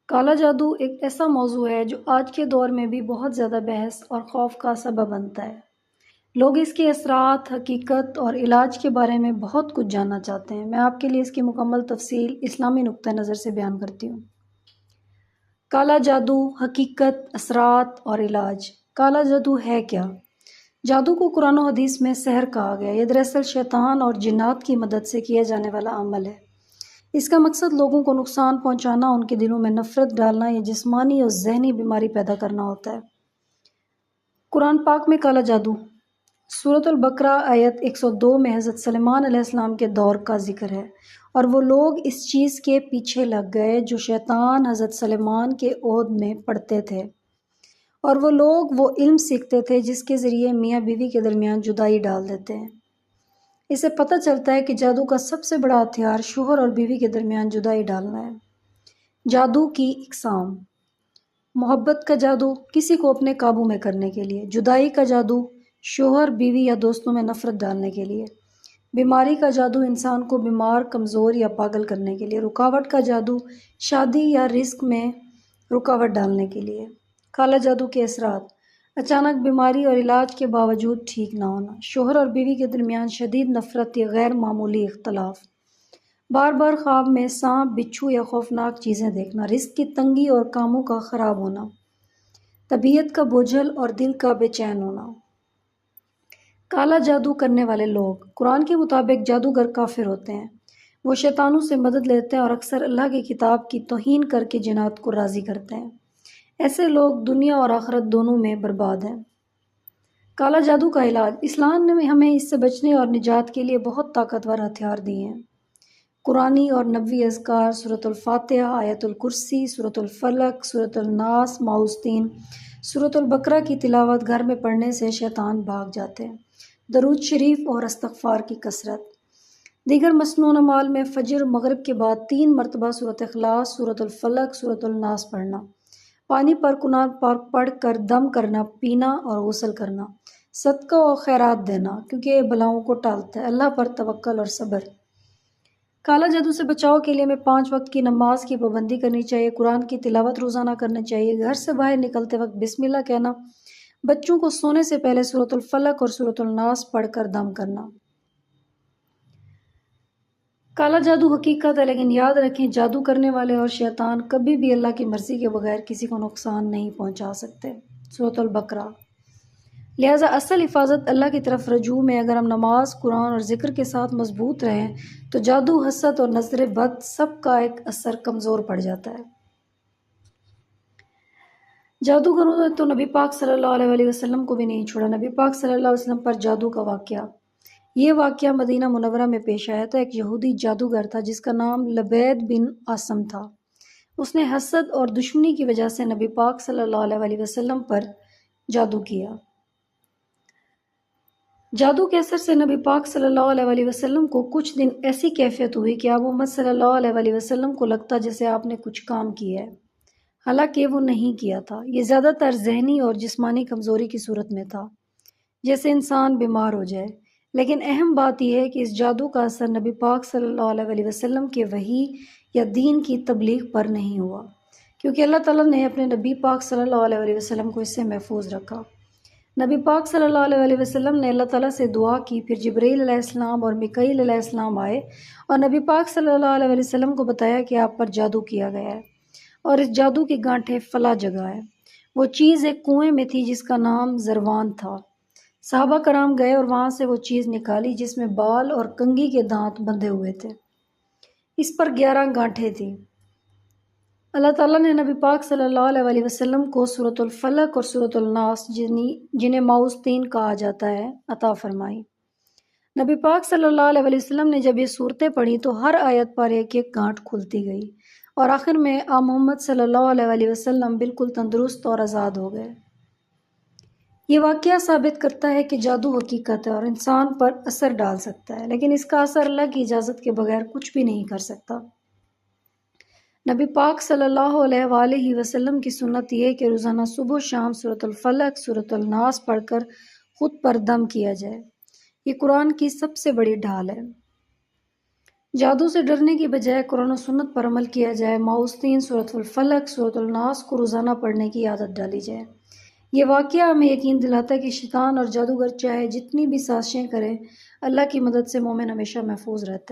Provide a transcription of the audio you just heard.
کالا جادو ایک ایسا موضوع ہے جو آج کے دور میں بھی بہت زیادہ بحث اور خوف کا سبب بنتا ہے۔ لوگ اس کے اثرات، حقیقت اور علاج کے بارے میں بہت کچھ جاننا چاہتے ہیں۔ میں آپ کے لیے اس کی مکمل تفصیل اسلامی نقطہ نظر سے بیان کرتی ہوں۔ کالا جادو، حقیقت، اثرات اور علاج۔ کالا جادو ہے کیا؟ جادو کو قرآن و حدیث میں سحر کہا گیا۔ یہ دراصل شیطان اور جنات کی مدد سے کیا جانے والا عمل ہے۔ اس کا مقصد لوگوں کو نقصان پہنچانا، ان کے دلوں میں نفرت ڈالنا یا جسمانی اور ذہنی بیماری پیدا کرنا ہوتا ہے۔ قرآن پاک میں کالا جادو، سورۃ البقرہ آیت 102 میں حضرت سلیمان علیہ السلام کے دور کا ذکر ہے، اور وہ لوگ اس چیز کے پیچھے لگ گئے جو شیطان حضرت سلیمان کے عہد میں پڑھتے تھے، اور وہ لوگ وہ علم سیکھتے تھے جس کے ذریعے میاں بیوی کے درمیان جدائی ڈال دیتے ہیں۔ اسے پتہ چلتا ہے کہ جادو کا سب سے بڑا ہتھیار شوہر اور بیوی کے درمیان جدائی ڈالنا ہے۔ جادو کی اقسام: محبت کا جادو، کسی کو اپنے قابو میں کرنے کے لیے۔ جدائی کا جادو، شوہر، بیوی یا دوستوں میں نفرت ڈالنے کے لیے۔ بیماری کا جادو، انسان کو بیمار، کمزور یا پاگل کرنے کے لیے۔ رکاوٹ کا جادو، شادی یا رزق میں رکاوٹ ڈالنے کے لیے۔ کالا جادو کے اثرات: اچانک بیماری اور علاج کے باوجود ٹھیک نہ ہونا۔ شوہر اور بیوی کے درمیان شدید نفرت یا غیر معمولی اختلاف۔ بار بار خواب میں سانپ، بچھو یا خوفناک چیزیں دیکھنا۔ رزق کی تنگی اور کاموں کا خراب ہونا۔ طبیعت کا بوجھل اور دل کا بے چین ہونا۔ کالا جادو کرنے والے لوگ: قرآن کے مطابق جادوگر کافر ہوتے ہیں۔ وہ شیطانوں سے مدد لیتے ہیں اور اکثر اللہ کی کتاب کی توہین کر کے جنات کو راضی کرتے ہیں۔ ایسے لوگ دنیا اور آخرت دونوں میں برباد ہیں۔ کالا جادو کا علاج: اسلام نے ہمیں اس سے بچنے اور نجات کے لیے بہت طاقتور ہتھیار دیے ہیں۔ قرآنی اور نبوی اذکار: سورۃ الفاتحہ، آیت الکرسی، سورۃ الفلق، سورۃ الناس، معوذتین، سورۃ البقرہ کی تلاوت گھر میں پڑھنے سے شیطان بھاگ جاتے ہیں۔ درود شریف اور استغفار کی کثرت۔ دیگر مسنون اعمال میں فجر، مغرب کے بعد 3 مرتبہ سورۃ اخلاص، سورۃ الفلق، سورۃ الناس پڑھنا۔ پانی پر قرآن پاک پڑھ کر دم کرنا، پینا اور غسل کرنا۔ صدقہ اور خیرات دینا، کیونکہ یہ بلاؤں کو ٹالتا ہے۔ اللہ پر توکل اور صبر۔ کالا جادو سے بچاؤ کے لیے ہمیں 5 وقت کی نماز کی پابندی کرنی چاہیے، قرآن کی تلاوت روزانہ کرنی چاہیے، گھر سے باہر نکلتے وقت بسم اللہ کہنا، بچوں کو سونے سے پہلے سورۃ الفلق اور سورۃ الناس پڑھ کر دم کرنا۔ کالا جادو حقیقت ہے، لیکن یاد رکھیں جادو کرنے والے اور شیطان کبھی بھی اللہ کی مرضی کے بغیر کسی کو نقصان نہیں پہنچا سکتے۔ سورۃ البقرہ۔ لہٰذا اصل حفاظت اللہ کی طرف رجوع میں اگر ہم نماز، قرآن اور ذکر کے ساتھ مضبوط رہیں تو جادو، حسد اور نظر بد سب کا ایک اثر کمزور پڑ جاتا ہے۔ جادوگروں نے تو نبی پاک صلی اللہ علیہ وسلم کو بھی نہیں چھوڑا۔ نبی پاک صلی اللہ علیہ وسلم پر جادو کا واقعہ: یہ واقعہ مدینہ منورہ میں پیش آیا تھا۔ ایک یہودی جادوگر تھا جس کا نام لبید بن عاصم تھا۔ اس نے حسد اور دشمنی کی وجہ سے نبی پاک صلی اللہ علیہ وسلم پر جادو کیا۔ جادو کے اثر سے نبی پاک صلی اللہ علیہ وسلم کو کچھ دن ایسی کیفیت ہوئی کہ آپ محمد صلی اللہ علیہ وسلم کو لگتا جیسے آپ نے کچھ کام کیا ہے، حالانکہ وہ نہیں کیا تھا۔ یہ زیادہ تر ذہنی اور جسمانی کمزوری کی صورت میں تھا، جیسے انسان بیمار ہو جائے۔ لیکن اہم بات یہ ہے کہ اس جادو کا اثر نبی پاک صلی اللہ علیہ وسلم کے وحی یا دین کی تبلیغ پر نہیں ہوا، کیونکہ اللہ تعالیٰ نے اپنے نبی پاک صلی اللہ علیہ وسلم کو اس سے محفوظ رکھا۔ نبی پاک صلی اللہ علیہ وسلم نے اللہ تعالیٰ سے دعا کی، پھر جبرائیل علیہ السلام اور میکائیل علیہ السلام آئے اور نبی پاک صلی اللہ علیہ وسلم کو بتایا کہ آپ پر جادو کیا گیا ہے اور اس جادو کی گانٹھیں فلاں جگہ ہے۔ وہ چیز ایک کنویں میں تھی جس کا نام زروان تھا۔ صحابہ کرام گئے اور وہاں سے وہ چیز نکالی جس میں بال اور کنگھی کے دانت بندھے ہوئے تھے۔ اس پر 11 گانٹھیں تھیں۔ اللہ تعالیٰ نے نبی پاک صلی اللہ علیہ وسلم کو سورۃ الفلق اور سورۃ الناس، جنہیں معوذتین کہا جاتا ہے، عطا فرمائی۔ نبی پاک صلی اللہ علیہ وسلم نے جب یہ صورتیں پڑھی تو ہر آیت پر ایک ایک گانٹھ کھلتی گئی اور آخر میں آپ محمد صلی اللہ علیہ وسلم بالکل تندرست اور آزاد ہو گئے۔ یہ واقعہ ثابت کرتا ہے کہ جادو حقیقت ہے اور انسان پر اثر ڈال سکتا ہے، لیکن اس کا اثر اللہ کی اجازت کے بغیر کچھ بھی نہیں کر سکتا۔ نبی پاک صلی اللہ علیہ وآلہ وسلم کی سنت یہ ہے کہ روزانہ صبح و شام سورۃ الفلق، سورۃ الناس پڑھ کر خود پر دم کیا جائے۔ یہ قرآن کی سب سے بڑی ڈھال ہے۔ جادو سے ڈرنے کی بجائے قرآن و سنت پر عمل کیا جائے، معوذتین، سورۃ الفلق، سورۃ الناس کو روزانہ پڑھنے کی عادت ڈالی جائے۔ یہ واقعہ ہمیں یقین دلاتا ہے کہ شیطان اور جادوگر چاہے جتنی بھی سازشیں کریں، اللہ کی مدد سے مومن ہمیشہ محفوظ رہتا ہے۔